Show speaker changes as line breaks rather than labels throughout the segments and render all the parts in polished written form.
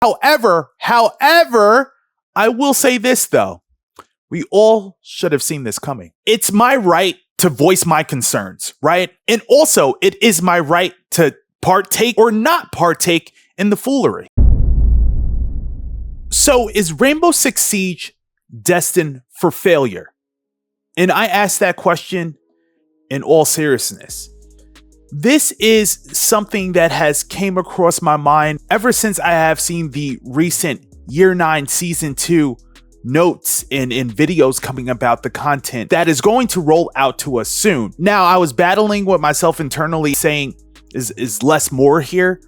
However, I will say this though. We all should have seen this coming. It's my right to voice my concerns, right? And also, it is my right to partake or not partake in the foolery. So, is Rainbow Six Siege destined for failure? And I ask that question in all seriousness. This is something that has came across my mind ever since I have seen the recent Year 9 Season 2 notes and videos coming about the content that is going to roll out to us soon. Now, I was battling with myself internally saying, is less more here?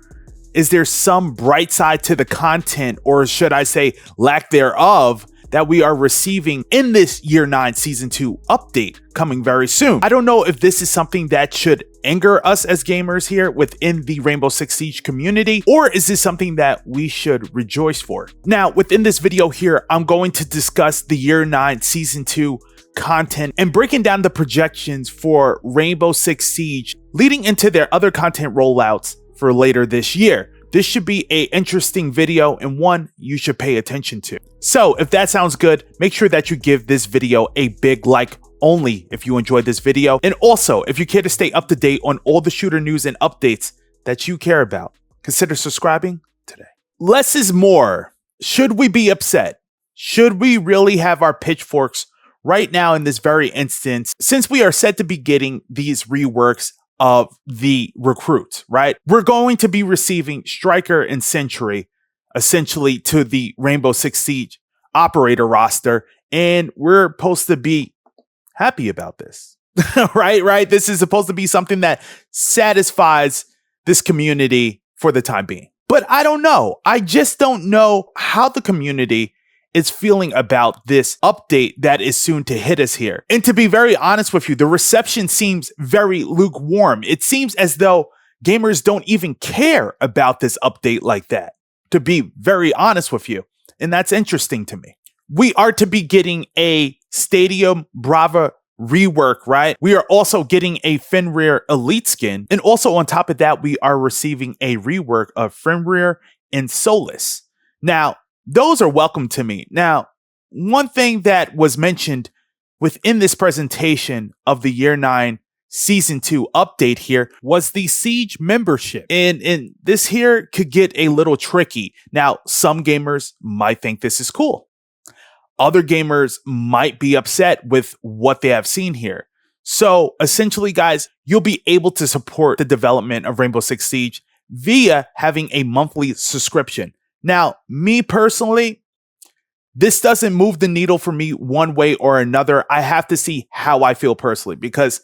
Is there some bright side to the content, or should I say lack thereof, that we are receiving in this Year 9 Season 2 update coming very soon? I don't know if this is something that should anger us as gamers here within the Rainbow Six Siege community, or is this something that we should rejoice for? Now, within this video here, I'm going to discuss the Year 9 Season 2 content and breaking down the projections for Rainbow Six Siege leading into their other content rollouts for later this year. This should be an interesting video and one you should pay attention to. So if that sounds good, make sure that you give this video a big like only if you enjoyed this video. And also, if you care to stay up to date on all the shooter news and updates that you care about, consider subscribing today. Less is more. Should we be upset? Should we really have our pitchforks right now in this very instance, since we are said to be getting these reworks of the recruits, right? We're going to be receiving Striker and Sentry essentially to the Rainbow Six Siege operator roster, and we're supposed to be happy about this, right? This is supposed to be something that satisfies this community for the time being. But I don't know. I just don't know how the community is feeling about this update that is soon to hit us here. And to be very honest with you, the reception seems very lukewarm. It seems as though gamers don't even care about this update like that, to be very honest with you. And that's interesting to me. We are to be getting a Stadium Brava rework, right? We are also getting a Fenrir Elite skin. And also on top of that, we are receiving a rework of Fenrir and Solus. Now, those are welcome to me. Now, one thing that was mentioned within this presentation of the Year 9 Season 2 update here was the Siege membership. And this here could get a little tricky. Now, some gamers might think this is cool. Other gamers might be upset with what they have seen here. So essentially, guys, you'll be able to support the development of Rainbow Six Siege via having a monthly subscription. Now, me personally, this doesn't move the needle for me one way or another. I have to see how I feel personally, because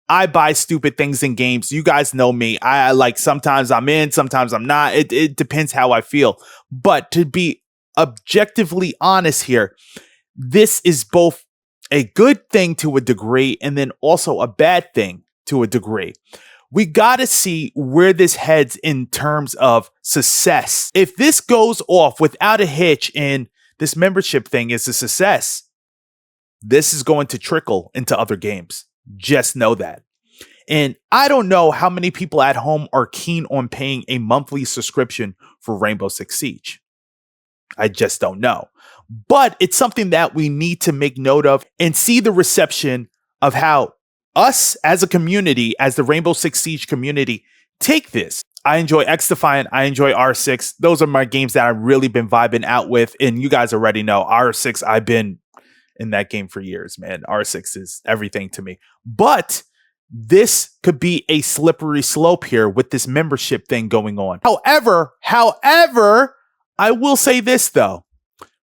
I buy stupid things in games. You guys know me. I like, sometimes I'm in, sometimes I'm not. It depends how I feel. But to be objectively honest here, this is both a good thing to a degree and then also a bad thing to a degree. We got to see where this heads in terms of success. If this goes off without a hitch and this membership thing is a success, this is going to trickle into other games. Just know that. And I don't know how many people at home are keen on paying a monthly subscription for Rainbow Six Siege. I just don't know. But it's something that we need to make note of and see the reception of how us as a community, as the Rainbow Six Siege community, take this. I enjoy X-Defiant. I enjoy R6. Those are my games that I've really been vibing out with. And you guys already know R6, I've been in that game for years, man. R6 is everything to me. But this could be a slippery slope here with this membership thing going on. However, I will say this though.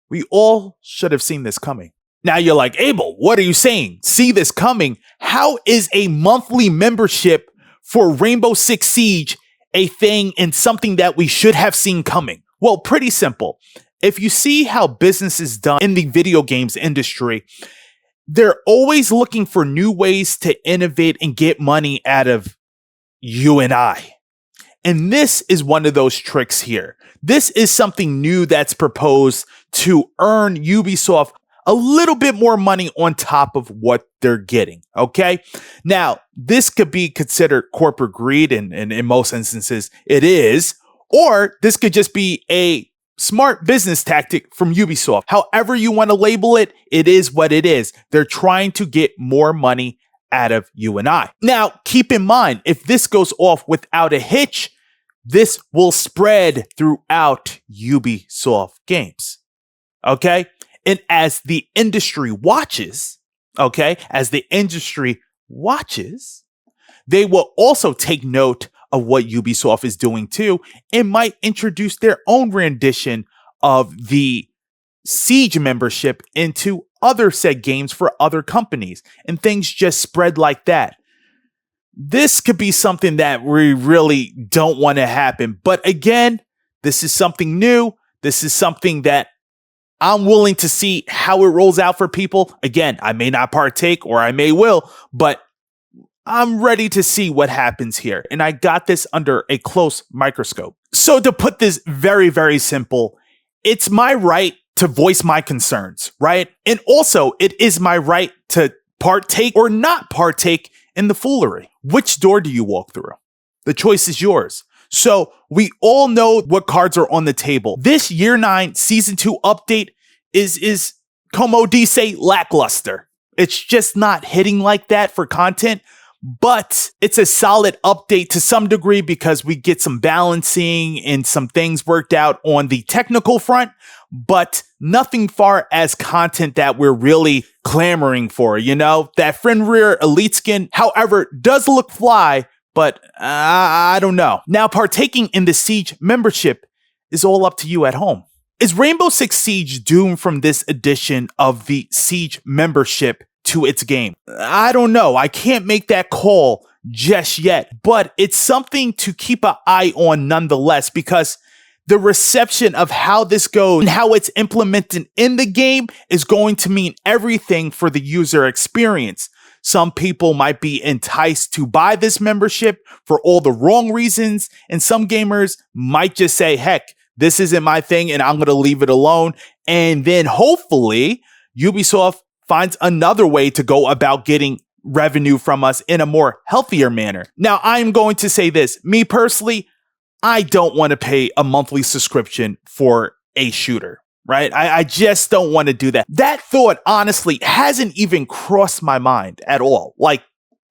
We all should have seen this coming. Now you're like, Abel, what are you saying? See this coming? How is a monthly membership for Rainbow Six Siege a thing and something that we should have seen coming? Well, pretty simple. If you see how business is done in the video games industry, they're always looking for new ways to innovate and get money out of you and I. And this is one of those tricks here. This is something new that's proposed to earn Ubisoft a little bit more money on top of what they're getting, okay? Now, this could be considered corporate greed, and in most instances it is, or this could just be a Smart business tactic from Ubisoft. However you want to label it, it is what it is. They're trying to get more money out of you and I. Now, keep in mind, if this goes off without a hitch, this will spread throughout Ubisoft games. Okay? And as the industry watches, they will also take note of what Ubisoft is doing too, and might introduce their own rendition of the Siege membership into other said games for other companies, and things just spread like that. This could be something that we really don't want to happen. But again, this is something new. This is something that I'm willing to see how it rolls out for people. Again, I may not partake or I may will, but I'm ready to see what happens here. And I got this under a close microscope. So to put this very, very simple, it's my right to voice my concerns, right? And also it is my right to partake or not partake in the foolery. Which door do you walk through? The choice is yours. So we all know what cards are on the table. This Year 9 Season 2 update is como dice, lackluster. It's just not hitting like that for content. But it's a solid update to some degree because we get some balancing and some things worked out on the technical front, but nothing far as content that we're really clamoring for. You know, that Fenrir Elite skin, however, does look fly, but I don't know. Now, partaking in the Siege membership is all up to you at home. Is Rainbow Six Siege doomed from this edition of the Siege membership to its game? I don't know. I can't make that call just yet, but it's something to keep an eye on nonetheless, because the reception of how this goes and how it's implemented in the game is going to mean everything for the user experience. Some people might be enticed to buy this membership for all the wrong reasons, and some gamers might just say, heck, this isn't my thing and I'm going to leave it alone. And then hopefully Ubisoft finds another way to go about getting revenue from us in a more healthier manner. Now, I'm going to say this. Me personally, I don't want to pay a monthly subscription for a shooter, right? I just don't want to do that. That thought, honestly, hasn't even crossed my mind at all. Like,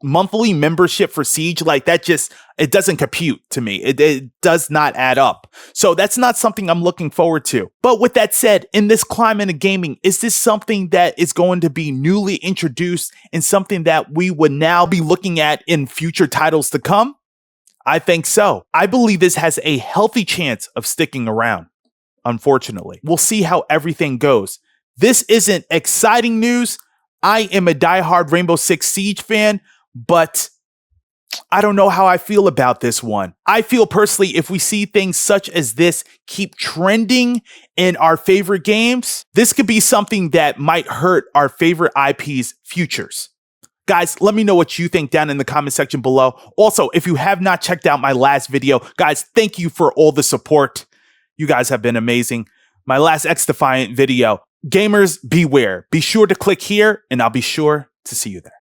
monthly membership for Siege, like that just, it doesn't compute to me. It does not add up. So that's not something I'm looking forward to. But with that said, in this climate of gaming, is this something that is going to be newly introduced and something that we would now be looking at in future titles to come? I think so. I believe this has a healthy chance of sticking around. Unfortunately, we'll see how everything goes. This isn't exciting news. I am a diehard Rainbow Six Siege fan, but I don't know how I feel about this one. I feel personally, if we see things such as this keep trending in our favorite games, this could be something that might hurt our favorite IP's futures. Guys, let me know what you think down in the comment section below. Also, if you have not checked out my last video, guys, thank you for all the support. You guys have been amazing. My last X-Defiant video. Gamers, beware. Be sure to click here, and I'll be sure to see you there.